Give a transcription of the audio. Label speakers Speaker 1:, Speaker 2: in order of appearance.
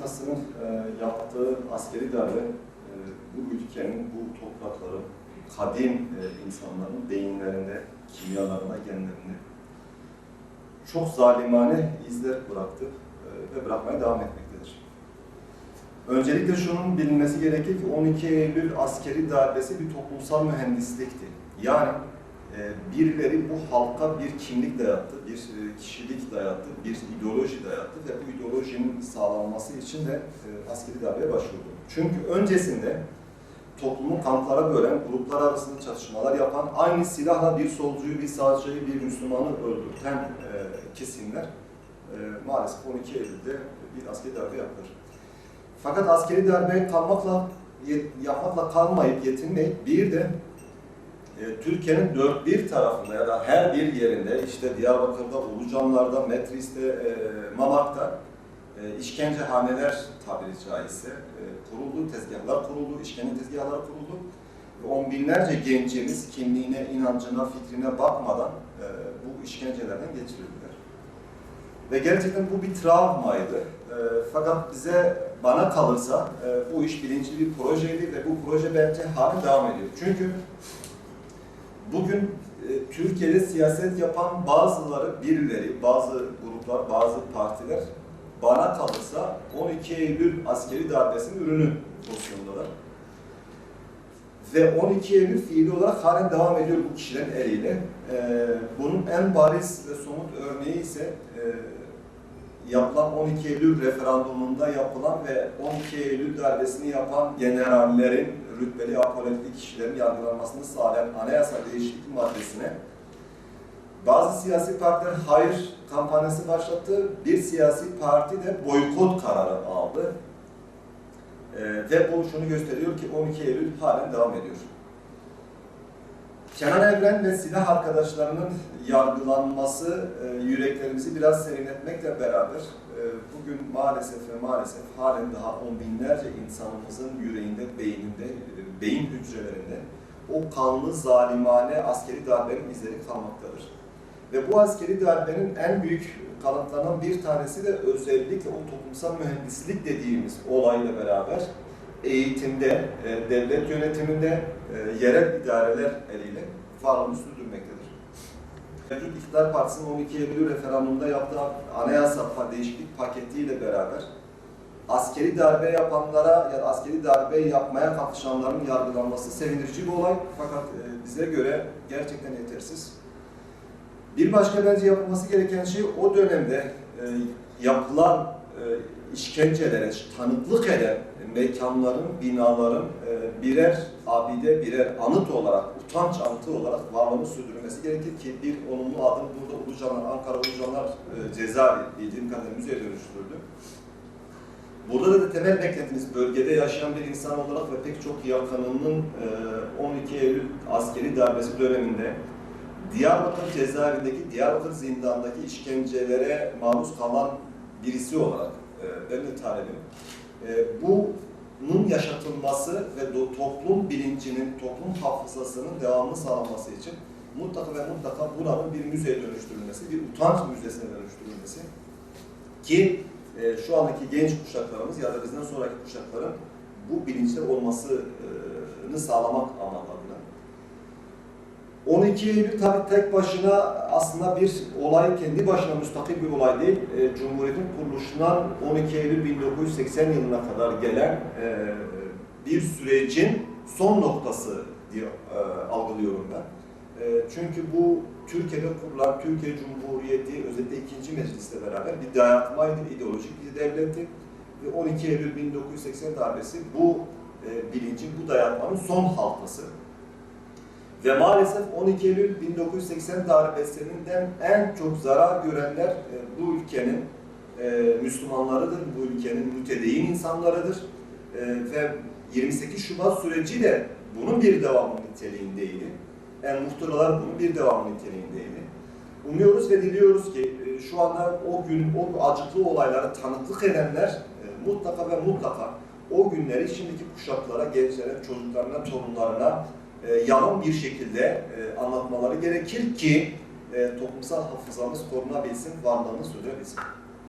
Speaker 1: Juntası'nın yaptığı askeri darbe bu ülkenin, bu toprakların, kadim insanların beyinlerinde, kimyalarına, genlerinde çok zalimane izler bıraktı ve bırakmaya devam etmektedir. Öncelikle şunun bilinmesi gerekir ki 12 Eylül askeri darbesi bir toplumsal mühendislikti. Yani birileri bu halka bir kimlik dayattı, bir kişilik dayattı, bir ideoloji dayattı ve bu ideolojinin sağlanması için de askeri darbeye başvurdu. Çünkü öncesinde toplumu kamplara bölen, gruplar arasında çatışmalar yapan, aynı silahla bir solcuyu, bir sağcıyı, bir Müslümanı öldürten kesimler maalesef 12 Eylül'de bir askeri darbe yaptılar. Fakat askeri darbe yapmakla kalmayıp, yetinmeyip bir de Türkiye'nin dört bir tarafında ya da her bir yerinde, işte Diyarbakır'da, Ulucanlar'da, Metris'te, Mamak'ta işkencehaneler tabiri caizse kuruldu, tezgahlar kuruldu, işkence tezgahları kuruldu. Ve on binlerce gencimiz kimliğine, inancına, fikrine bakmadan bu işkencelerden geçirildiler. Ve gerçekten bu bir travmaydı. Fakat bana kalırsa bu iş bilinçli bir projeydi ve bu proje bence halen devam ediyor. Çünkü bugün Türkiye'de siyaset yapan birileri, bazı gruplar, bazı partiler bana kalırsa 12 Eylül askeri darbesinin ürünü pozisyondalar. Ve 12 Eylül fiili olarak halen devam ediyor bu kişilerin eliyle. Bunun en bariz ve somut örneği ise yapılan 12 Eylül referandumunda yapılan ve 12 Eylül darbesini yapan generallerin, rütbeli apoletli kişilerin yargılanmasını sağlayan anayasa değişiklik maddesine bazı siyasi partiler hayır kampanyası başlattı. Bir siyasi parti de boykot kararı aldı. Ve bu şunu gösteriyor ki 12 Eylül halen devam ediyor. Kenan Evren ve silah arkadaşlarının yargılanması yüreklerimizi biraz serinletmekle beraber bugün maalesef halen daha on binlerce insanımızın yüreğinde, beyninde, beyin hücrelerinde o kanlı, zalimane askeri darbenin izleri kalmaktadır. Ve bu askeri darbenin en büyük kalıntılarından bir tanesi de özellikle o toplumsal mühendislik dediğimiz olayla beraber eğitimde, devlet yönetiminde, yerel idareler eliyle varlığını sürdürmektedir. Mevcut İktidar Partisi'nin 12 Eylül referandumunda yaptığı anayasa değişiklik paketiyle beraber askeri darbe yapanlara ya da askeri darbe yapmaya kalkışanların yargılanması sevindirici bir olay. Fakat bize göre gerçekten yetersiz. Bir başka bence yapılması gereken şey o dönemde yapılan işkencelere tanıklık eden mekanların, binaların birer abide, birer anıt olarak, utanç anıtı olarak varlığını sürdürülmesi gerekir ki bir olumlu adım burada Ulucanlar, Ankara Ulucanlar cezaevi bildiğim kadarıyla müzeye dönüştürüldü. Burada da temel beklentimiz bölgede yaşayan bir insan olarak ve pek çok yakınının 12 Eylül askeri darbesi döneminde Diyarbakır cezaevindeki, Diyarbakır zindandaki işkencelere maruz kalan birisi olarak benim de talebim. Bunun yaşatılması ve toplum bilincinin, toplum hafızasının devamlı sağlanması için mutlaka buranın bir müzeye dönüştürülmesi, bir utanç müzesine dönüştürülmesi ki şu andaki genç kuşaklarımız ya da bizden sonraki kuşakların bu bilinçte olmasını sağlamak adına. 12 Eylül tabii tek başına aslında bir olay, kendi başına müstakil bir olay değil. Cumhuriyet'in kuruluşundan 12 Eylül 1980 yılına kadar gelen bir sürecin son noktası diye algılıyorum ben. Çünkü bu Türkiye'de kurulan Türkiye Cumhuriyeti özellikle 2. Meclis'le beraber bir dayatmaydı, ideolojik bir devletti. Ve 12 Eylül 1980 darbesi bu bilincin, bu dayatmanın son halkası. Ve maalesef 12 Eylül 1980 darbesinden en çok zarar görenler bu ülkenin Müslümanlarıdır, bu ülkenin mütedeyyin insanlarıdır. Ve 28 Şubat süreci de bunun bir devamı niteliğindeydi. Yani muhtıralar bunun bir devamı niteliğindeydi. Umuyoruz ve diliyoruz ki şu anda o acıklı olaylara tanıklık edenler mutlaka o günleri şimdiki kuşaklara, gençlere, çocuklarına, torunlarına yalan bir şekilde anlatmaları gerekir ki toplumsal hafızamız korunabilsin, varlığını sürdürebilsin.